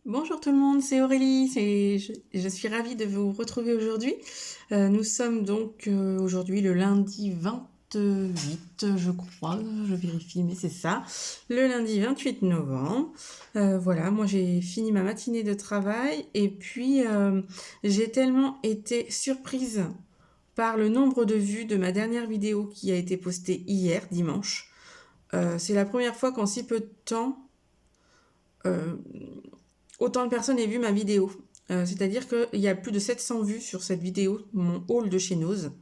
Bonjour tout le monde, c'est Aurélie, je suis ravie de vous retrouver aujourd'hui. Nous sommes donc aujourd'hui le lundi 28, je crois, je vérifie, mais c'est ça, le lundi 28 novembre. Voilà, moi j'ai fini ma matinée de travail et puis j'ai tellement été surprise par le nombre de vues de ma dernière vidéo qui a été postée hier, dimanche. C'est la première fois qu'en si peu de temps, euh, autant de personnes aient vu ma vidéo. C'est-à-dire qu'il y a plus de 700 vues sur cette vidéo, mon haul de chez Nose.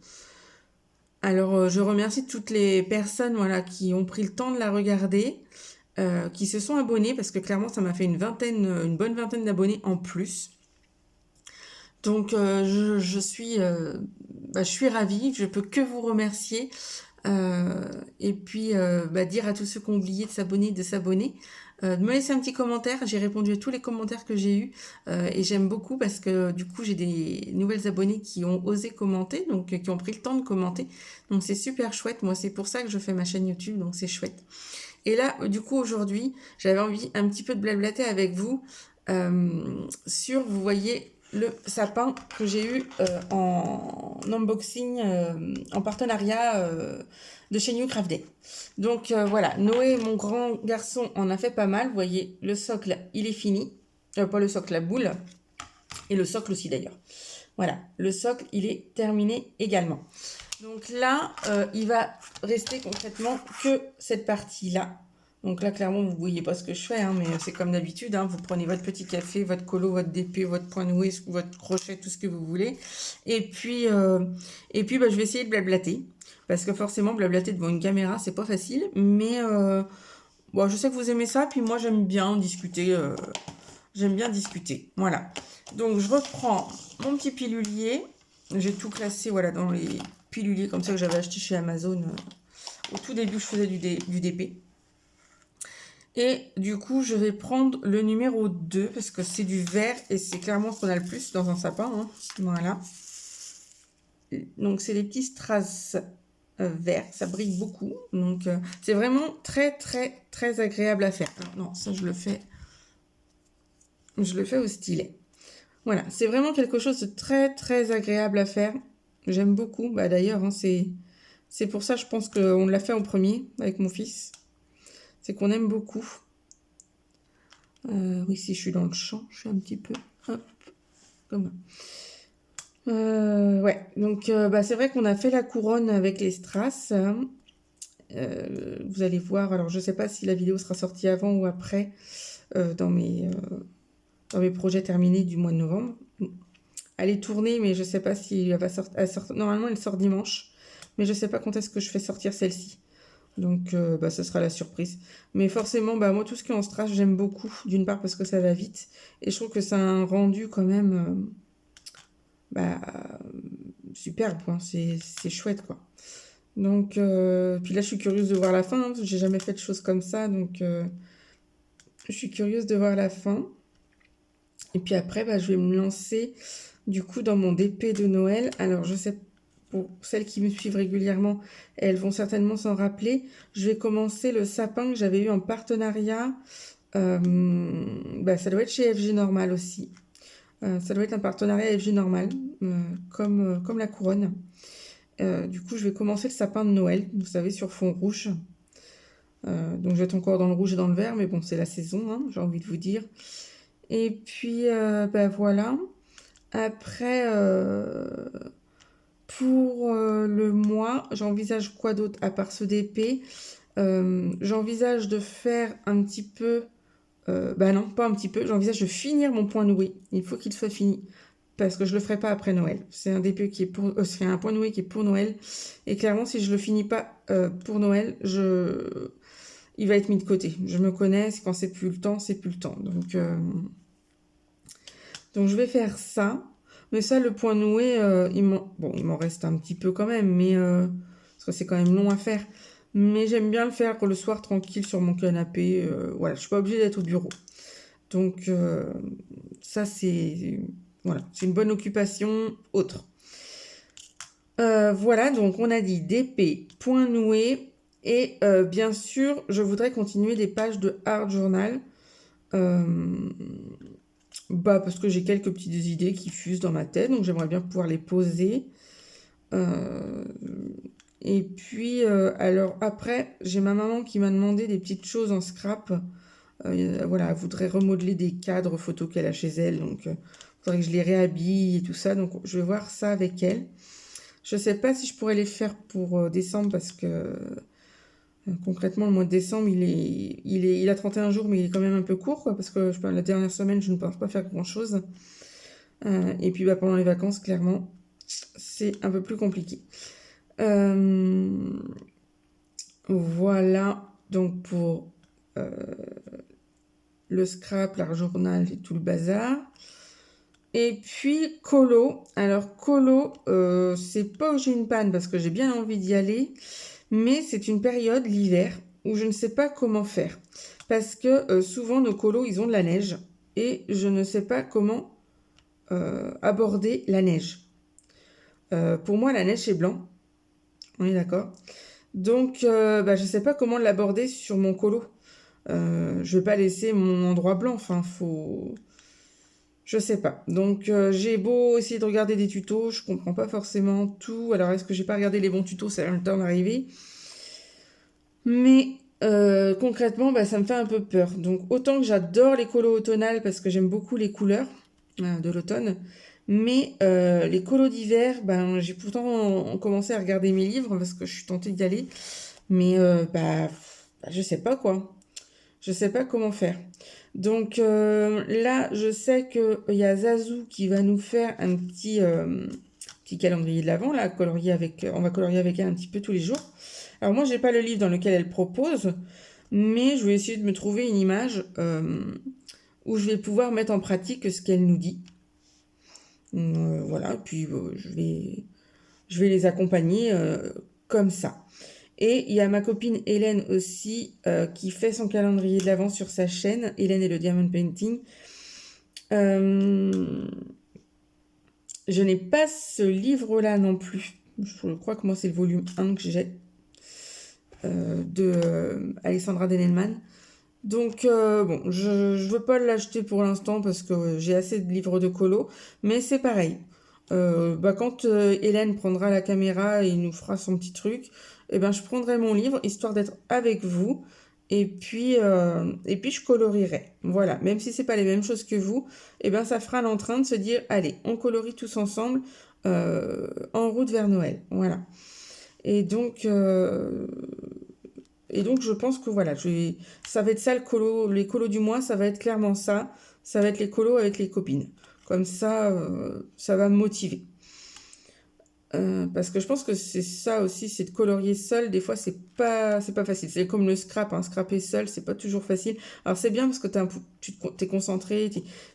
Alors, je remercie toutes les personnes voilà, qui ont pris le temps de la regarder, qui se sont abonnées, parce que clairement, ça m'a fait une bonne vingtaine d'abonnés en plus. Donc, je suis ravie, je peux que vous remercier. Et puis, dire à tous ceux qui ont oublié de s'abonner. De me laisser un petit commentaire. J'ai répondu à tous les commentaires que j'ai eus et j'aime beaucoup parce que du coup j'ai des nouvelles abonnées qui ont osé commenter, donc qui ont pris le temps de commenter. Donc c'est super chouette. Moi c'est pour ça que je fais ma chaîne YouTube, donc c'est chouette. Et là, du coup aujourd'hui, j'avais envie un petit peu de blablater avec vous sur, vous voyez, le sapin que j'ai eu en unboxing, en partenariat de chez New Craft Day. Donc voilà, Noé, mon grand garçon, en a fait pas mal. Vous voyez, le socle, il est fini. Pas le socle, la boule. Et le socle aussi d'ailleurs. Voilà, le socle, il est terminé également. Donc là, il va rester concrètement que cette partie-là. Donc là, clairement, vous ne voyez pas ce que je fais, hein, mais c'est comme d'habitude. Hein, vous prenez votre petit café, votre colo, votre DP, votre point noué, votre crochet, tout ce que vous voulez. Et puis je vais essayer de blablater. Parce que forcément, blablater devant une caméra, c'est pas facile. Mais bon, je sais que vous aimez ça, puis moi, j'aime bien discuter. J'aime bien discuter. Voilà. Donc, je reprends mon petit pilulier. J'ai tout classé voilà, dans les piluliers comme ça que j'avais acheté chez Amazon. Au tout début, je faisais du DP. Et du coup, je vais prendre le numéro 2 parce que c'est du vert et c'est clairement ce qu'on a le plus dans un sapin. Hein. Voilà. Donc, c'est les petits strass verts. Ça brille beaucoup. Donc, c'est vraiment très, très, très agréable à faire. Alors, non, ça, je le fais au stylet. Voilà, c'est vraiment quelque chose de très très agréable à faire. J'aime beaucoup. Bah d'ailleurs, hein, c'est pour ça, je pense qu'on l'a fait en premier avec mon fils. C'est qu'on aime beaucoup. Oui, si je suis dans le champ, je suis un petit peu. Hop, comme ouais, donc c'est vrai qu'on a fait la couronne avec les strass. Vous allez voir, alors je sais pas si la vidéo sera sortie avant ou après dans mes projets terminés du mois de novembre. Elle est tournée, mais je sais pas si elle va sortir. Normalement, elle sort dimanche, mais je sais pas quand est-ce que je fais sortir celle-ci. Donc, ce sera la surprise. Mais forcément, moi, tout ce qui est en strass, j'aime beaucoup. D'une part parce que ça va vite, et je trouve que c'est un rendu quand même superbe, quoi. C'est chouette, quoi. Donc, puis là, je suis curieuse de voir la fin. Hein, parce que j'ai jamais fait de choses comme ça, donc je suis curieuse de voir la fin. Et puis après, je vais me lancer du coup dans mon DP de Noël. Alors je sais, pour celles qui me suivent régulièrement, elles vont certainement s'en rappeler. Je vais commencer le sapin que j'avais eu en partenariat. Ça doit être chez FG Normal aussi. Ça doit être un partenariat FG Normal, comme la couronne. Du coup, je vais commencer le sapin de Noël, vous savez, sur fond rouge. Donc je vais être encore dans le rouge et dans le vert, mais bon, c'est la saison, hein, j'ai envie de vous dire. Et puis, voilà. Après, pour le mois, j'envisage quoi d'autre à part ce DP? J'envisage de faire un petit peu... non, pas un petit peu. J'envisage de finir mon point noué. Il faut qu'il soit fini. Parce que je le ferai pas après Noël. C'est un DP qui est pour... c'est un point noué qui est pour Noël. Et clairement, si je le finis pas pour Noël, il va être mis de côté. Je me connais, quand c'est plus le temps, c'est plus le temps. Donc je vais faire ça. Mais ça, le point noué, il m'en reste un petit peu quand même, mais parce que c'est quand même long à faire. Mais j'aime bien le faire le soir tranquille sur mon canapé. Voilà, je suis pas obligée d'être au bureau. Donc ça, c'est une bonne occupation autre. Voilà, donc on a dit DP, point noué. Et bien sûr, je voudrais continuer des pages de Art Journal. Bah, parce que j'ai quelques petites idées qui fusent dans ma tête, donc j'aimerais bien pouvoir les poser. Euh, et puis, alors après, j'ai ma maman qui m'a demandé des petites choses en scrap. Voilà, elle voudrait remodeler des cadres photos qu'elle a chez elle, donc il faudrait que je les réhabille et tout ça. Donc je vais voir ça avec elle. Je sais pas si je pourrais les faire pour décembre parce que concrètement, le mois de décembre, il a 31 jours, mais il est quand même un peu court, quoi, parce que la dernière semaine, je ne pense pas faire grand-chose. Et puis bah, pendant les vacances, clairement, c'est un peu plus compliqué. Voilà, donc pour le scrap, l'art journal et tout le bazar. Et puis colo. Alors colo, c'est pas que j'ai une panne parce que j'ai bien envie d'y aller, mais c'est une période, l'hiver, où je ne sais pas comment faire. Parce que souvent nos colos, ils ont de la neige et je ne sais pas comment aborder la neige. Pour moi, la neige, c'est blanc. On est d'accord. Donc, je ne sais pas comment l'aborder sur mon colo. Je ne vais pas laisser mon endroit blanc. Enfin, faut... Je sais pas. Donc, j'ai beau essayer de regarder des tutos, je comprends pas forcément tout. Alors, est-ce que j'ai pas regardé les bons tutos? Ça a le temps d'arriver. Mais concrètement, bah, ça me fait un peu peur. Donc, autant que j'adore les colos automnales parce que j'aime beaucoup les couleurs de l'automne. Mais les colos d'hiver, ben, j'ai pourtant commencé à regarder mes livres parce que je suis tentée d'y aller. Mais je sais pas quoi. Je sais pas comment faire. Donc là, je sais qu'il y a Zazu qui va nous faire un petit calendrier de l'Avent, là, on va colorier avec elle un petit peu tous les jours. Alors moi, j'ai pas le livre dans lequel elle propose, mais je vais essayer de me trouver une image où je vais pouvoir mettre en pratique ce qu'elle nous dit. Voilà, puis je vais les accompagner comme ça. Et il y a ma copine Hélène aussi qui fait son calendrier de l'Avent sur sa chaîne, Hélène et le Diamond Painting. Je n'ai pas ce livre-là non plus. Je crois que moi c'est le volume 1 que j'ai de Alexandra Denelman. Donc bon, je ne veux pas l'acheter pour l'instant parce que j'ai assez de livres de colo, mais c'est pareil. Quand Hélène prendra la caméra et nous fera son petit truc, je prendrai mon livre histoire d'être avec vous et puis je colorierai. Voilà, même si c'est pas les mêmes choses que vous, ça fera l'entrain de se dire allez, on colorie tous ensemble en route vers Noël. Voilà. Et donc je pense que voilà, ça va être ça les colos du mois, ça va être clairement ça. Ça va être les colos avec les copines. Comme ça, ça va me motiver. Parce que je pense que c'est ça aussi, c'est de colorier seul. Des fois, c'est pas facile. C'est comme le scrap, hein. Scraper seul, c'est pas toujours facile. Alors c'est bien parce que t'es concentré,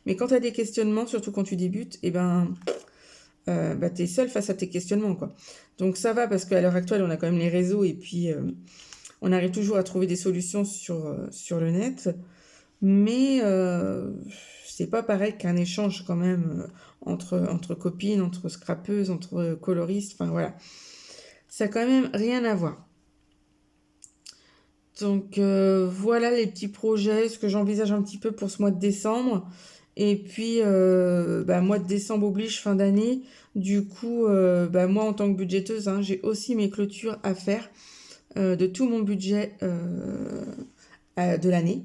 mais quand t'as des questionnements, surtout quand tu débutes, t'es seul face à tes questionnements, quoi. Donc ça va parce qu'à l'heure actuelle, on a quand même les réseaux et puis on arrive toujours à trouver des solutions sur le net. Mais c'est pas pareil qu'un échange quand même entre copines, entre scrapeuses, entre coloristes, enfin voilà. Ça a quand même rien à voir. Donc voilà les petits projets, ce que j'envisage un petit peu pour ce mois de décembre. Et puis, mois de décembre oblige fin d'année. Du coup, moi en tant que budgéteuse, hein, j'ai aussi mes clôtures à faire de tout mon budget de l'année.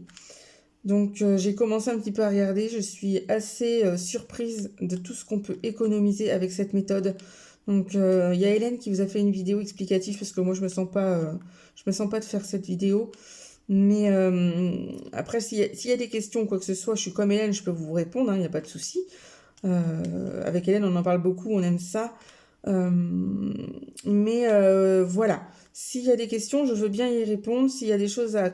Donc j'ai commencé un petit peu à regarder, je suis assez surprise de tout ce qu'on peut économiser avec cette méthode. Donc il y a Hélène qui vous a fait une vidéo explicative parce que moi je me sens pas de faire cette vidéo. Mais après s'il y a des questions ou quoi que ce soit, je suis comme Hélène, je peux vous répondre, il n'y a pas de souci. Avec Hélène on en parle beaucoup, on aime ça. Voilà. S'il y a des questions, je veux bien y répondre. S'il y a des choses à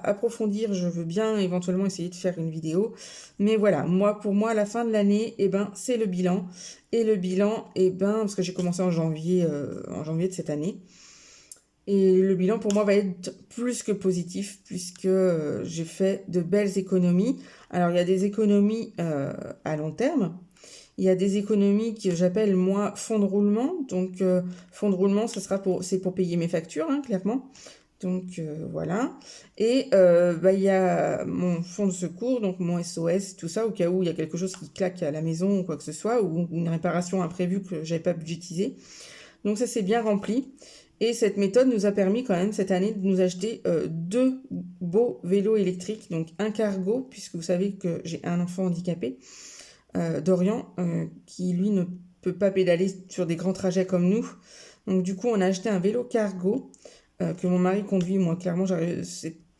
approfondir, je veux bien éventuellement essayer de faire une vidéo. Mais voilà, pour moi, à la fin de l'année, c'est le bilan. Et le bilan, parce que j'ai commencé en janvier de cette année. Et le bilan, pour moi, va être plus que positif, puisque j'ai fait de belles économies. Alors, il y a des économies à long terme. Il y a des économies que j'appelle, moi, fonds de roulement. Donc, fonds de roulement, c'est pour payer mes factures, hein, clairement. Donc voilà. Et il y a mon fonds de secours, donc mon SOS, tout ça, au cas où il y a quelque chose qui claque à la maison ou quoi que ce soit, ou une réparation imprévue que j'avais pas budgétisée. Donc ça c'est bien rempli. Et cette méthode nous a permis quand même cette année de nous acheter 2 beaux vélos électriques, donc un cargo, puisque vous savez que j'ai un enfant handicapé, Dorian, qui lui ne peut pas pédaler sur des grands trajets comme nous. Donc du coup on a acheté un vélo cargo que mon mari conduit. Moi clairement j'arrive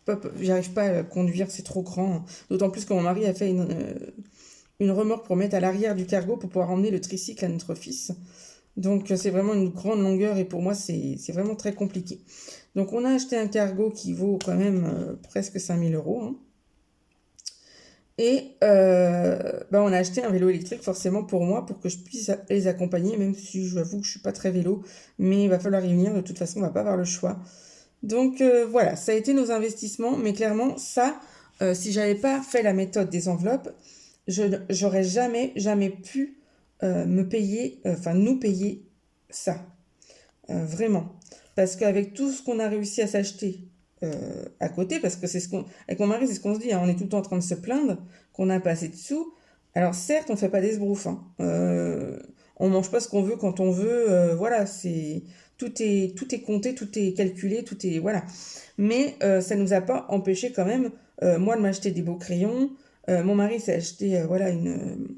pas à le conduire, c'est trop grand. D'autant plus que mon mari a fait une remorque pour mettre à l'arrière du cargo pour pouvoir emmener le tricycle à notre fils. Donc c'est vraiment une grande longueur et pour moi c'est vraiment très compliqué. Donc on a acheté un cargo qui vaut quand même presque 5000 euros. Hein. Et on a acheté un vélo électrique forcément pour moi, pour que je puisse les accompagner, même si je avoue que je suis pas très vélo, mais il va falloir y venir, de toute façon on va pas avoir le choix. Donc voilà, ça a été nos investissements, mais clairement ça, si j'avais pas fait la méthode des enveloppes, j'aurais jamais pu me payer, nous payer ça, vraiment. Parce qu'avec tout ce qu'on a réussi à s'acheter à côté, parce que avec mon mari, c'est ce qu'on se dit, hein, on est tout le temps en train de se plaindre qu'on n'a pas assez de sous. Alors certes, on ne fait pas des sbroufs, hein. On mange pas ce qu'on veut quand on veut, voilà, tout est compté, tout est calculé, tout est, voilà. Mais ça nous a pas empêché quand même, moi de m'acheter des beaux crayons, mon mari s'est acheté, voilà, une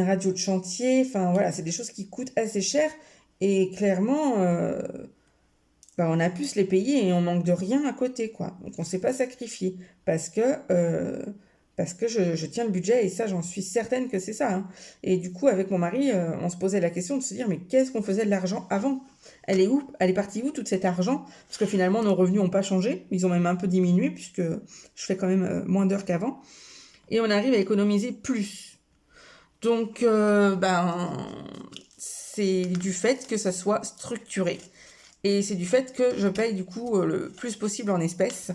radio de chantier, enfin voilà, c'est des choses qui coûtent assez cher, et clairement, on a pu se les payer et on manque de rien à côté, quoi. Donc on ne s'est pas sacrifié parce que, je tiens le budget et ça, j'en suis certaine que c'est ça. Hein. Et du coup, avec mon mari, on se posait la question de se dire, mais qu'est-ce qu'on faisait de l'argent avant? Elle est où? Elle est partie où, tout cet argent? Parce que finalement, nos revenus n'ont pas changé. Ils ont même un peu diminué puisque je fais quand même moins d'heures qu'avant. Et on arrive à économiser plus. Donc, c'est du fait que ça soit structuré. Et c'est du fait que je paye du coup le plus possible en espèces.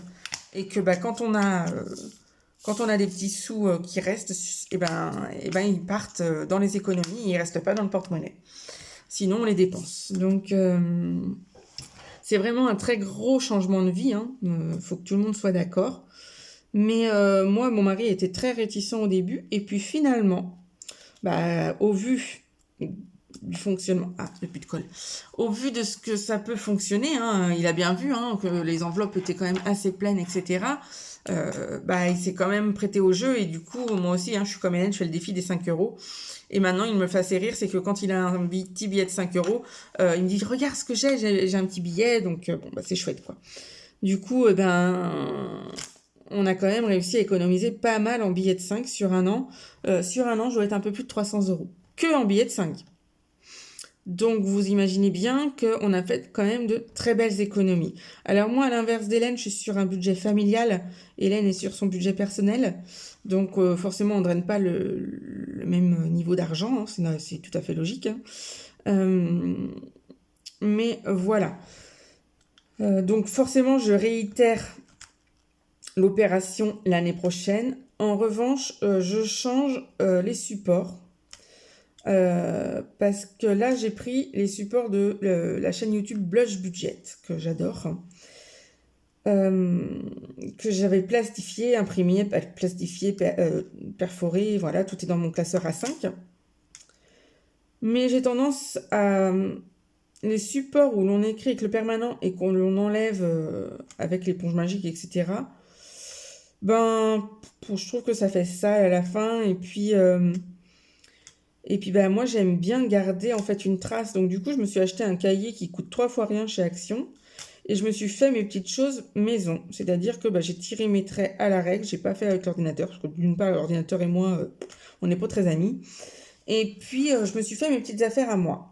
Et que quand on a des petits sous qui restent, ils partent dans les économies et ils restent pas dans le porte-monnaie. Sinon, on les dépense. Donc, c'est vraiment un très gros changement de vie. Hein. Faut que tout le monde soit d'accord. Mais moi, mon mari était très réticent au début. Et puis finalement, au vu du fonctionnement, le plus de colle, au vu de ce que ça peut fonctionner, hein, il a bien vu que les enveloppes étaient quand même assez pleines, etc. Il s'est quand même prêté au jeu et du coup, moi aussi, je suis comme Hélène, je fais le défi des 5 euros. Et maintenant, il me fait assez rire, c'est que quand il a un petit billet de 5 euros, il me dit, regarde ce que j'ai un petit billet, donc c'est chouette, quoi. Du coup, on a quand même réussi à économiser pas mal en billets de 5 sur un an. Sur un an, je dois être un peu plus de 300 euros. Que en billets de 5. Donc, vous imaginez bien qu'on a fait quand même de très belles économies. Alors moi, à l'inverse d'Hélène, je suis sur un budget familial. Hélène est sur son budget personnel. Donc, forcément, on ne draine pas le même niveau d'argent. Hein, c'est tout à fait logique. Hein. Mais voilà. Donc, forcément, je réitère l'opération l'année prochaine. En revanche, je change les supports. Parce que là, j'ai pris les supports de la chaîne YouTube Blush Budget, que j'adore, que j'avais plastifié, imprimé, perforé, voilà, tout est dans mon classeur A5. Mais j'ai tendance à... les supports où l'on écrit avec le permanent et qu'on enlève avec l'éponge magique, etc., je trouve que ça fait sale à la fin, et puis... moi, j'aime bien garder en fait une trace. Donc, du coup, je me suis acheté un cahier qui coûte 3 fois rien chez Action. Et je me suis fait mes petites choses maison. C'est-à-dire que j'ai tiré mes traits à la règle. J'ai pas fait avec l'ordinateur. Parce que d'une part, l'ordinateur et moi, on n'est pas très amis. Et puis, je me suis fait mes petites affaires à moi.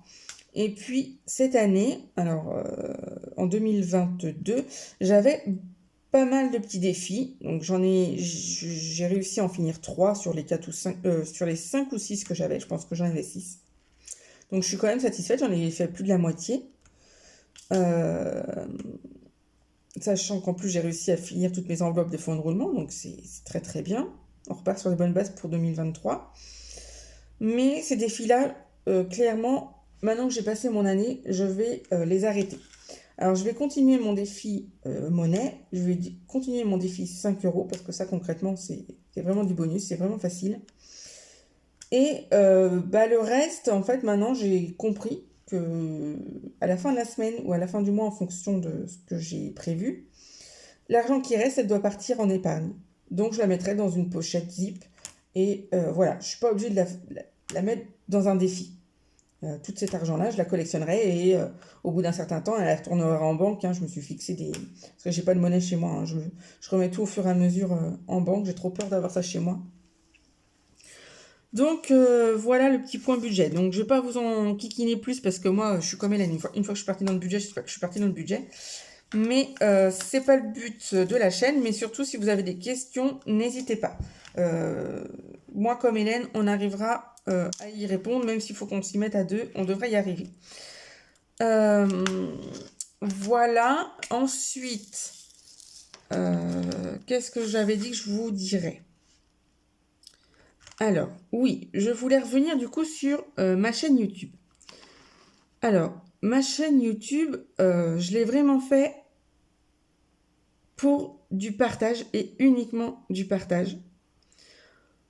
Et puis, cette année, alors en 2022, j'avais pas mal de petits défis. Donc j'ai réussi à en finir 3 sur les 4 ou 5, sur les 5 ou 6 que j'avais. Je pense que j'en avais 6. Donc je suis quand même satisfaite, j'en ai fait plus de la moitié. Sachant qu'en plus j'ai réussi à finir toutes mes enveloppes de fonds de roulement, donc c'est très très bien. On repart sur les bonnes bases pour 2023. Mais ces défis-là, clairement, maintenant que j'ai passé mon année, je vais les arrêter. Alors, je vais continuer mon défi monnaie. Je vais continuer mon défi 5 € parce que ça, concrètement, c'est vraiment du bonus. C'est vraiment facile. Et le reste, en fait, maintenant, j'ai compris que à la fin de la semaine ou à la fin du mois, en fonction de ce que j'ai prévu, l'argent qui reste, elle doit partir en épargne. Donc, je la mettrai dans une pochette zip. Et voilà, je ne suis pas obligée de la mettre dans un défi. Tout cet argent-là, je la collectionnerai et au bout d'un certain temps, elle retournera en banque. Hein. Je me suis fixé des... Parce que j'ai pas de monnaie chez moi. Hein. Je remets tout au fur et à mesure en banque. J'ai trop peur d'avoir ça chez moi. Donc voilà le petit point budget. Donc je vais pas vous en kikiner plus parce que moi je suis comme Hélène. Une fois que je suis partie dans le budget, je suis partie dans le budget. Mais c'est pas le but de la chaîne. Mais surtout si vous avez des questions, n'hésitez pas. Moi comme Hélène, on arrivera à y répondre, même s'il faut qu'on s'y mette à deux, on devrait y arriver. Voilà. Ensuite, qu'est-ce que j'avais dit que je vous dirais? Alors, oui, je voulais revenir du coup sur ma chaîne YouTube. Alors, ma chaîne YouTube, je l'ai vraiment fait pour du partage et uniquement du partage.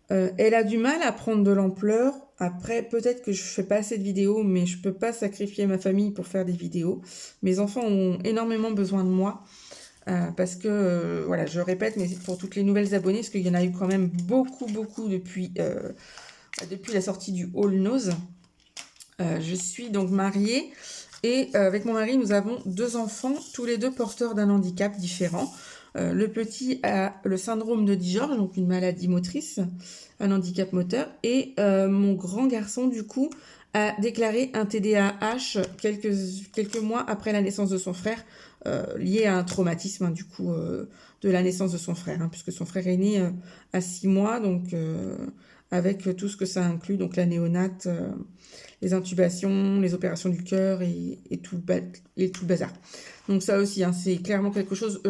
Elle a du mal à prendre de l'ampleur. Après, peut-être que je fais pas assez de vidéos, mais je peux pas sacrifier ma famille pour faire des vidéos. Mes enfants ont énormément besoin de moi. Parce que, voilà, je répète, mais pour toutes les nouvelles abonnées, parce qu'il y en a eu quand même beaucoup depuis la sortie du All Knows. Je suis donc mariée et avec mon mari, nous avons 2 enfants, tous les deux porteurs d'un handicap différent. Le petit a le syndrome de Dijorge, donc une maladie motrice, un handicap moteur, et mon grand garçon, du coup, a déclaré un TDAH quelques mois après la naissance de son frère, lié à un traumatisme, hein, du coup, de la naissance de son frère, hein, puisque son frère est né à 6 mois, donc avec tout ce que ça inclut, donc la néonate, les intubations, les opérations du cœur et tout le bazar. Donc ça aussi, hein, c'est clairement quelque chose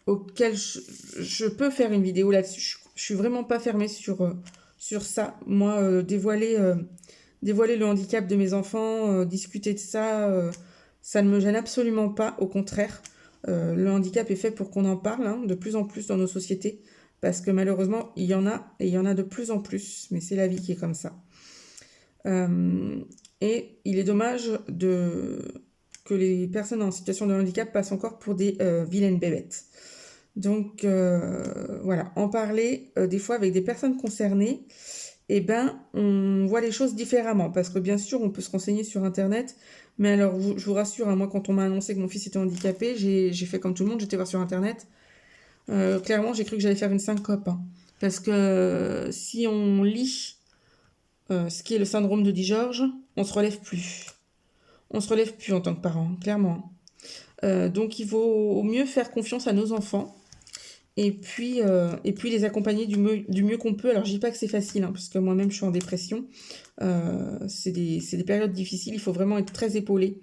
auquel je peux faire une vidéo là-dessus. Je suis vraiment pas fermée sur ça. Moi, dévoiler le handicap de mes enfants, discuter de ça, ça ne me gêne absolument pas. Au contraire, le handicap est fait pour qu'on en parle, hein, de plus en plus dans nos sociétés. Parce que malheureusement, il y en a, et il y en a de plus en plus. Mais c'est la vie qui est comme ça. Et il est dommage que les personnes en situation de handicap passent encore pour des vilaines bébêtes. Donc voilà, en parler des fois avec des personnes concernées, eh ben, on voit les choses différemment. Parce que bien sûr, on peut se renseigner sur Internet, mais alors je vous rassure, hein, moi quand on m'a annoncé que mon fils était handicapé, j'ai fait comme tout le monde, j'étais voir sur Internet. Clairement, j'ai cru que j'allais faire une syncope. Hein, parce que si on lit ce qui est le syndrome de Dijorge, on se relève plus. On se relève plus en tant que parent, clairement. Donc il vaut mieux faire confiance à nos enfants et puis les accompagner du mieux qu'on peut. Alors je dis pas que c'est facile, hein, parce que moi-même je suis en dépression. C'est des périodes difficiles, il faut vraiment être très épaulé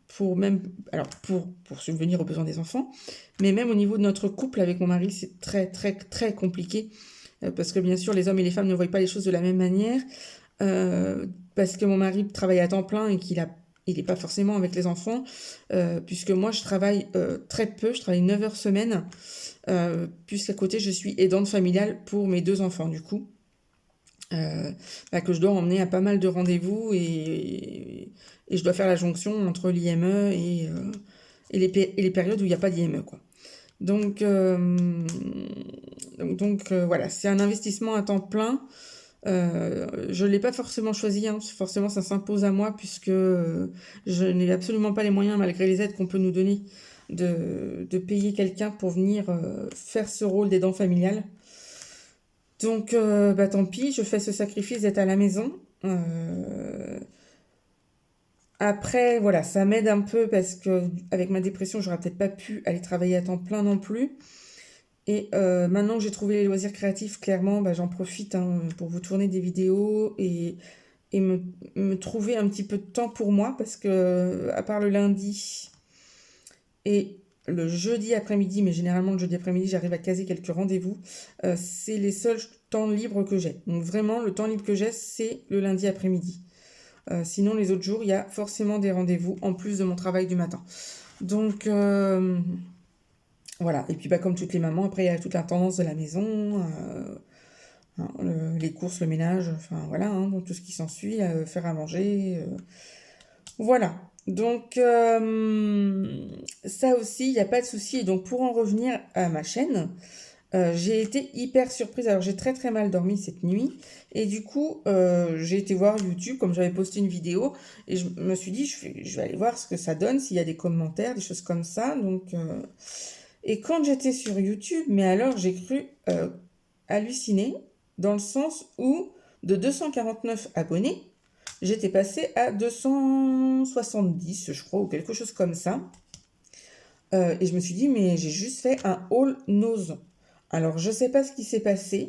pour subvenir aux besoins des enfants. Mais même au niveau de notre couple avec mon mari, c'est très très très compliqué. Parce que bien sûr les hommes et les femmes ne voient pas les choses de la même manière. Parce que mon mari travaille à temps plein et il n'est pas forcément avec les enfants, puisque moi je travaille très peu, je travaille 9 heures semaine, puisqu'à côté je suis aidante familiale pour mes 2 enfants du coup, que je dois emmener à pas mal de rendez-vous et je dois faire la jonction entre l'IME et les périodes où il n'y a pas d'IME, quoi. Donc voilà, c'est un investissement à temps plein. Je ne l'ai pas forcément choisi, hein. Forcément ça s'impose à moi puisque je n'ai absolument pas les moyens, malgré les aides qu'on peut nous donner, de payer quelqu'un pour venir faire ce rôle d'aidant familial. Donc tant pis, je fais ce sacrifice d'être à la maison. Après, voilà, ça m'aide un peu parce que avec ma dépression, j'aurais peut-être pas pu aller travailler à temps plein non plus. Et maintenant que j'ai trouvé les loisirs créatifs, clairement, j'en profite, hein, pour vous tourner des vidéos et me trouver un petit peu de temps pour moi parce que, à part le lundi et le jeudi après-midi, mais généralement le jeudi après-midi, j'arrive à caser quelques rendez-vous, c'est les seuls temps libres que j'ai. Donc vraiment, le temps libre que j'ai, c'est le lundi après-midi. Sinon, les autres jours, il y a forcément des rendez-vous en plus de mon travail du matin. Donc, voilà. Et puis, bah, comme toutes les mamans, après, il y a toute la tendance de la maison, hein, les courses, le ménage, enfin voilà, hein, donc tout ce qui s'ensuit, faire à manger. Voilà. Donc, ça aussi, il n'y a pas de souci. Et donc, pour en revenir à ma chaîne, j'ai été hyper surprise. Alors, j'ai très très mal dormi cette nuit. Et du coup, j'ai été voir YouTube, comme j'avais posté une vidéo. Et je me suis dit, je vais aller voir ce que ça donne, s'il y a des commentaires, des choses comme ça. Donc, et quand j'étais sur YouTube, mais alors j'ai cru halluciner, dans le sens où de 249 abonnés, j'étais passée à 270, je crois, ou quelque chose comme ça. Et je me suis dit, mais j'ai juste fait un all nose. Alors, je sais pas ce qui s'est passé.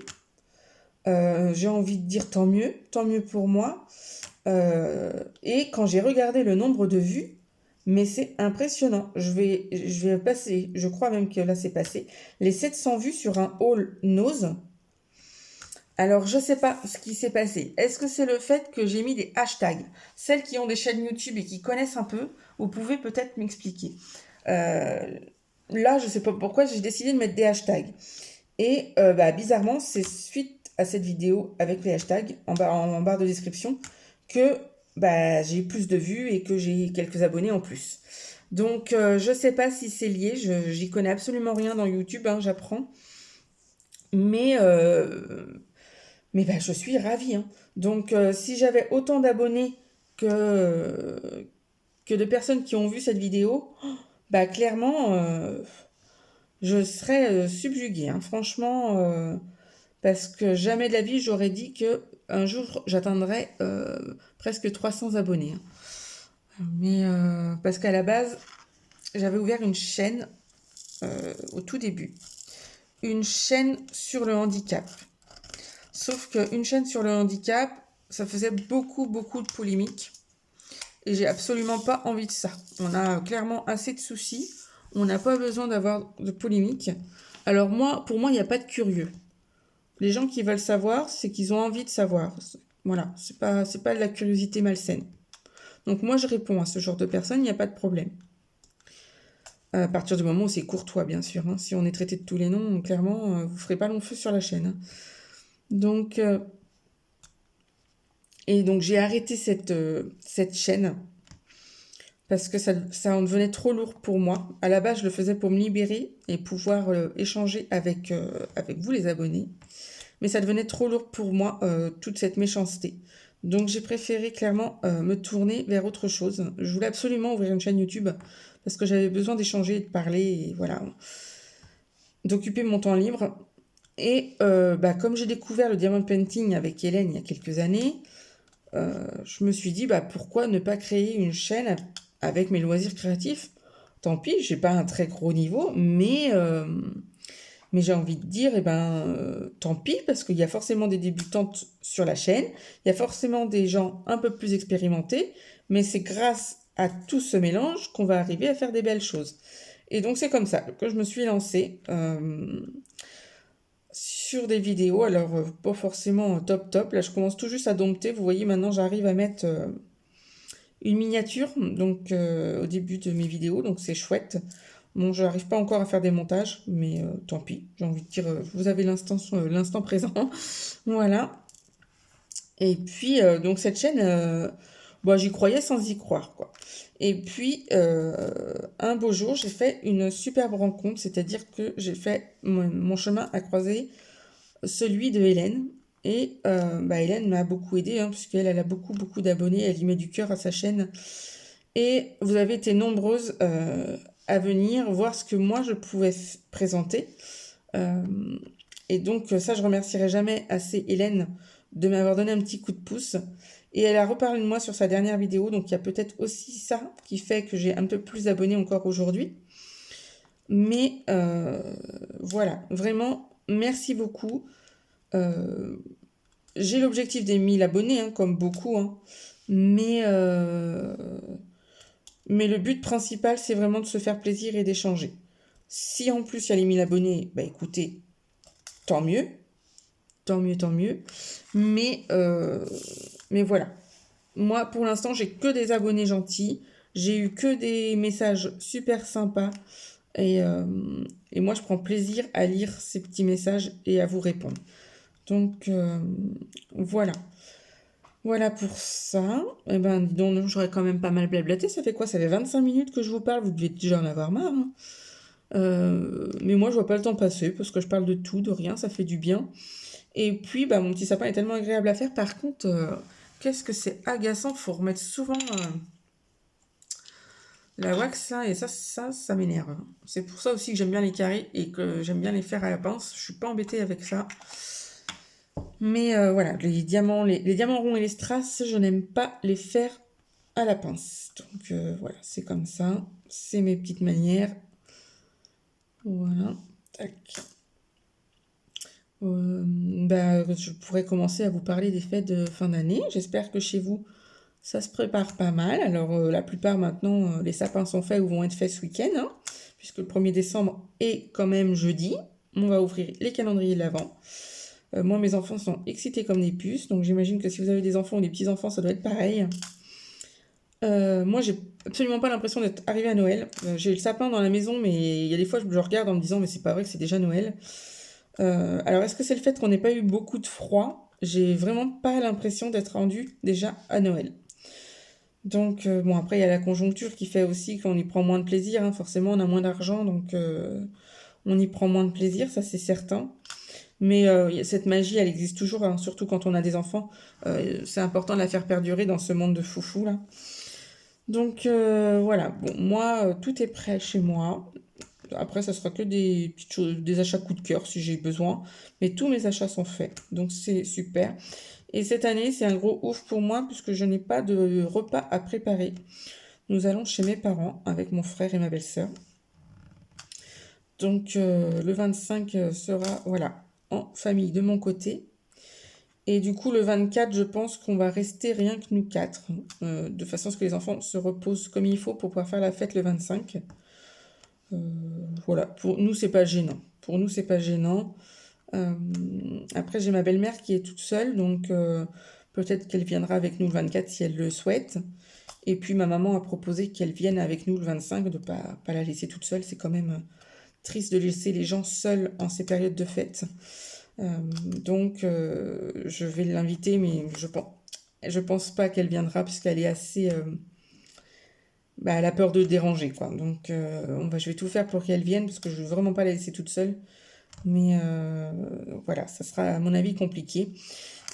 J'ai envie de dire tant mieux pour moi. Et quand j'ai regardé le nombre de vues, mais c'est impressionnant. Je vais passer, je crois même que là c'est passé, les 700 vues sur un all nose. Alors, je sais pas ce qui s'est passé. Est-ce que c'est le fait que j'ai mis des hashtags? Celles qui ont des chaînes YouTube et qui connaissent un peu, vous pouvez peut-être m'expliquer. Euh, Là, je sais pas pourquoi j'ai décidé de mettre des hashtags. Et bah, bizarrement, c'est suite à cette vidéo avec les hashtags en barre de description que bah, j'ai plus de vues et que j'ai quelques abonnés en plus. Donc, je sais pas si c'est lié. J'y connais absolument rien dans YouTube, hein, j'apprends. Mais bah, je suis ravie, hein. Donc, si j'avais autant d'abonnés que de personnes qui ont vu cette vidéo, bah, clairement, je serais subjuguée, hein. Franchement, parce que jamais de la vie, j'aurais dit que un jour, j'atteindrais presque 300 abonnés, hein. Mais parce qu'à la base, j'avais ouvert une chaîne au tout début. Une chaîne sur le handicap. Sauf qu'une chaîne sur le handicap, ça faisait beaucoup, beaucoup de polémiques. Et j'ai absolument pas envie de ça. On a clairement assez de soucis. On n'a pas besoin d'avoir de polémiques. Alors moi, pour moi, il n'y a pas de curieux. Les gens qui veulent savoir, c'est qu'ils ont envie de savoir. Voilà, c'est pas de la curiosité malsaine. Donc moi, je réponds à ce genre de personnes, il n'y a pas de problème. À partir du moment où c'est courtois, bien sûr, hein. Si on est traité de tous les noms, clairement, vous ferez pas long feu sur la chaîne, hein. Donc, et donc j'ai arrêté cette chaîne parce que ça en devenait trop lourd pour moi. À la base, je le faisais pour me libérer et pouvoir échanger avec vous, les abonnés. Mais ça devenait trop lourd pour moi, toute cette méchanceté. Donc j'ai préféré clairement me tourner vers autre chose. Je voulais absolument ouvrir une chaîne YouTube parce que j'avais besoin d'échanger, de parler, et voilà, d'occuper mon temps libre. Et bah, comme j'ai découvert le diamond painting avec Hélène il y a quelques années, je me suis dit, bah, pourquoi ne pas créer une chaîne avec mes loisirs créatifs? Tant pis, j'ai pas un très gros niveau, mais j'ai envie de dire, eh ben, tant pis, parce qu'il y a forcément des débutantes sur la chaîne, il y a forcément des gens un peu plus expérimentés, mais c'est grâce à tout ce mélange qu'on va arriver à faire des belles choses. Et donc c'est comme ça que je me suis lancée sur des vidéos, alors pas forcément top top, là je commence tout juste à dompter, vous voyez maintenant j'arrive à mettre une miniature donc au début de mes vidéos, donc c'est chouette. Bon, je n'arrive pas encore à faire des montages, mais tant pis. J'ai envie de dire, vous avez l'instant présent. Voilà. Et puis, donc cette chaîne, bon, j'y croyais sans y croire, quoi. Et puis, un beau jour, j'ai fait une superbe rencontre, c'est-à-dire que j'ai fait mon chemin à croiser celui de Hélène. Et bah, Hélène m'a beaucoup aidée, hein, puisqu'elle elle a beaucoup, beaucoup d'abonnés, elle y met du cœur à sa chaîne. Et vous avez été nombreuses à venir voir ce que moi je pouvais présenter. Euh, et donc ça, je remercierai jamais assez Hélène de m'avoir donné un petit coup de pouce. Et elle a reparlé de moi sur sa dernière vidéo, donc il y a peut-être aussi ça qui fait que j'ai un peu plus d'abonnés encore aujourd'hui. Mais voilà, vraiment, merci beaucoup. Euh, j'ai l'objectif des 1000 abonnés, hein, comme beaucoup, hein, mais Mais le but principal, c'est vraiment de se faire plaisir et d'échanger. Si en plus il y a les 1000 abonnés, bah écoutez, tant mieux, tant mieux, tant mieux. Mais voilà. moi, pour l'instant, j'ai que des abonnés gentils. J'ai eu que des messages super sympas. Et, euh, et moi, je prends plaisir à lire ces petits messages et à vous répondre. Donc, voilà. Voilà pour ça. Eh ben, dis donc, j'aurais quand même pas mal blablaté. Ça fait quoi? Ça fait 25 minutes que je vous parle. Vous devez déjà en avoir marre, hein. Mais moi, je vois pas le temps passer parce que je parle de tout, de rien. Ça fait du bien. Et puis, bah, mon petit sapin est tellement agréable à faire. Par contre, qu'est-ce que c'est agaçant. Faut remettre souvent la wax là. Et ça m'énerve. C'est pour ça aussi que j'aime bien les carrés et que j'aime bien les faire à la pince. Je suis pas embêtée avec ça. Mais voilà, les diamants ronds et les strass, je n'aime pas les faire à la pince. Donc voilà, c'est comme ça. C'est mes petites manières. Voilà. Tac. Je pourrais commencer à vous parler des fêtes de fin d'année. J'espère que chez vous, ça se prépare pas mal. Alors la plupart maintenant, les sapins sont faits ou vont être faits ce week-end, hein, puisque le 1er décembre est quand même jeudi. On va ouvrir les calendriers de l'Avent. Moi, mes enfants sont excités comme des puces, donc j'imagine que si vous avez des enfants ou des petits-enfants, ça doit être pareil. Moi, j'ai absolument pas l'impression d'être arrivée à Noël. J'ai le sapin dans la maison, mais il y a des fois, je regarde en me disant, mais c'est pas vrai que c'est déjà Noël. Alors, est-ce que c'est le fait qu'on n'ait pas eu beaucoup de froid? J'ai vraiment pas l'impression d'être rendu déjà à Noël. Donc, bon, après, il y a la conjoncture qui fait aussi qu'on y prend moins de plaisir, hein. Forcément, on a moins d'argent, donc on y prend moins de plaisir, ça c'est certain. Mais cette magie, elle existe toujours, hein, surtout quand on a des enfants. C'est important de la faire perdurer dans ce monde de foufou, là. Donc voilà, bon, moi, tout est prêt chez moi. Après, ça sera que des petites choses, des achats coup de cœur si j'ai besoin. Mais tous mes achats sont faits, donc c'est super. Et cette année, c'est un gros ouf pour moi puisque je n'ai pas de repas à préparer. Nous allons chez mes parents avec mon frère et ma belle-sœur. Donc le 25 sera, voilà, en famille de mon côté. Et du coup, le 24, je pense qu'on va rester rien que nous quatre, de façon à ce que les enfants se reposent comme il faut pour pouvoir faire la fête le 25. Euh, voilà, pour nous, c'est pas gênant. Pour nous, c'est pas gênant. Euh, Après, j'ai ma belle-mère qui est toute seule, donc peut-être qu'elle viendra avec nous le 24 si elle le souhaite. Et puis, ma maman a proposé qu'elle vienne avec nous le 25, de pas la laisser toute seule. C'est quand même triste de laisser les gens seuls en ces périodes de fête. Donc, je vais l'inviter, mais je pense pas qu'elle viendra puisqu'elle est assez. Elle a peur de déranger, quoi. Donc, je vais tout faire pour qu'elle vienne parce que je veux vraiment pas la laisser toute seule. Mais voilà, ça sera à mon avis compliqué.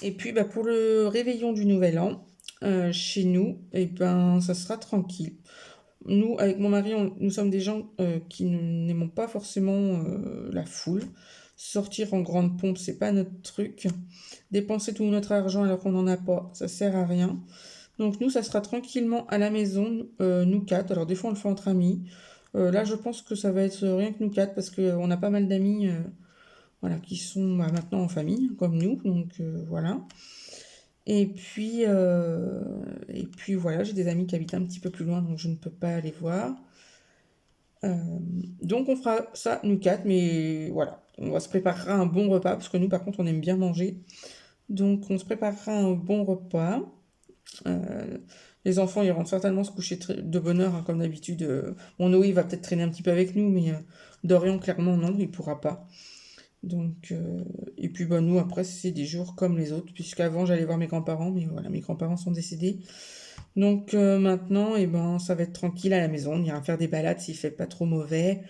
Et puis, pour le réveillon du Nouvel An, chez nous, ça sera tranquille. Nous, avec mon mari, nous sommes des gens qui n'aimons pas forcément la foule. Sortir en grande pompe, c'est pas notre truc. Dépenser tout notre argent alors qu'on n'en a pas, ça sert à rien. Donc nous, ça sera tranquillement à la maison, nous quatre. Alors des fois, on le fait entre amis. Là, je pense que ça va être rien que nous quatre parce qu'on a pas mal d'amis voilà, qui sont maintenant en famille, comme nous. Donc voilà. Et puis voilà, j'ai des amis qui habitent un petit peu plus loin, donc je ne peux pas aller voir. Euh, donc on fera ça, nous quatre, mais voilà. On va se préparera un bon repas, parce que nous, par contre, on aime bien manger. Donc on se préparera un bon repas. Euh, les enfants iront certainement se coucher de bonne heure, hein, comme d'habitude. Bon, Noé va peut-être traîner un petit peu avec nous, mais Dorian, clairement, non, il pourra pas. Donc, et puis nous, après, c'est des jours comme les autres, puisqu'avant, j'allais voir mes grands-parents, mais voilà, mes grands-parents sont décédés. Donc maintenant, ça va être tranquille à la maison. On ira faire des balades s'il fait pas trop mauvais.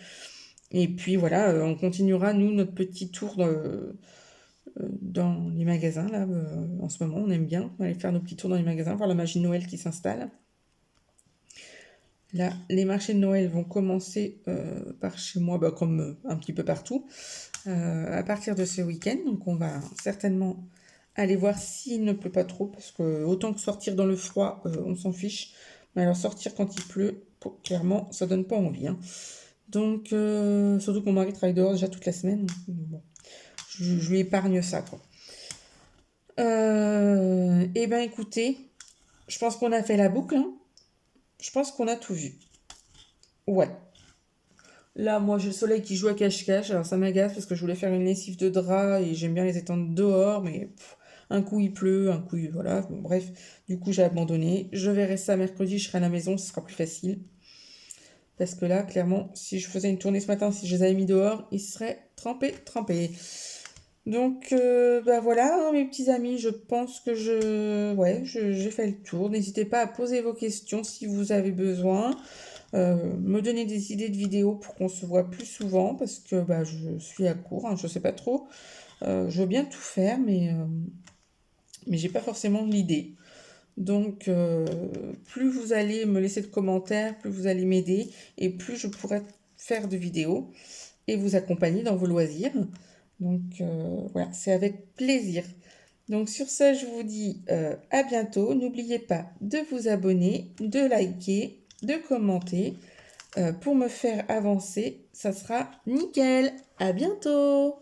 Et puis voilà, on continuera, nous, notre petit tour dans les magasins, là, en ce moment. On aime bien aller faire nos petits tours dans les magasins, voir la magie de Noël qui s'installe. Là, les marchés de Noël vont commencer par chez moi, comme un petit peu partout, à partir de ce week-end. Donc on va certainement aller voir s'il ne pleut pas trop, parce que autant que sortir dans le froid, on s'en fiche. Mais alors sortir quand il pleut, clairement, ça donne pas envie, hein. Donc, surtout que mon mari travaille dehors déjà toute la semaine. Donc, bon, je lui épargne ça, quoi. Écoutez, je pense qu'on a fait la boucle, hein. Je pense qu'on a tout vu. Ouais. Là, moi, j'ai le soleil qui joue à cache-cache. Alors, ça m'agace parce que je voulais faire une lessive de drap et j'aime bien les étendre dehors. Mais Un coup il pleut, un coup voilà. Bon, bref, du coup j'ai abandonné. Je verrai ça mercredi, je serai à la maison, ce sera plus facile. Parce que là, clairement, si je faisais une tournée ce matin, si je les avais mis dehors, ils seraient trempés. Donc, bah voilà, hein, mes petits amis, je pense que j'ai fait le tour. N'hésitez pas à poser vos questions si vous avez besoin. Me donner des idées de vidéos pour qu'on se voit plus souvent, parce que bah, je suis à court, hein, je sais pas trop. Je veux bien tout faire, mais j'ai pas forcément l'idée. Donc, plus vous allez me laisser de commentaires, plus vous allez m'aider, et plus je pourrai faire de vidéos et vous accompagner dans vos loisirs. Donc, voilà, c'est avec plaisir. Donc, sur ce, je vous dis à bientôt. N'oubliez pas de vous abonner, de liker, de commenter pour me faire avancer. Ça sera nickel. À bientôt!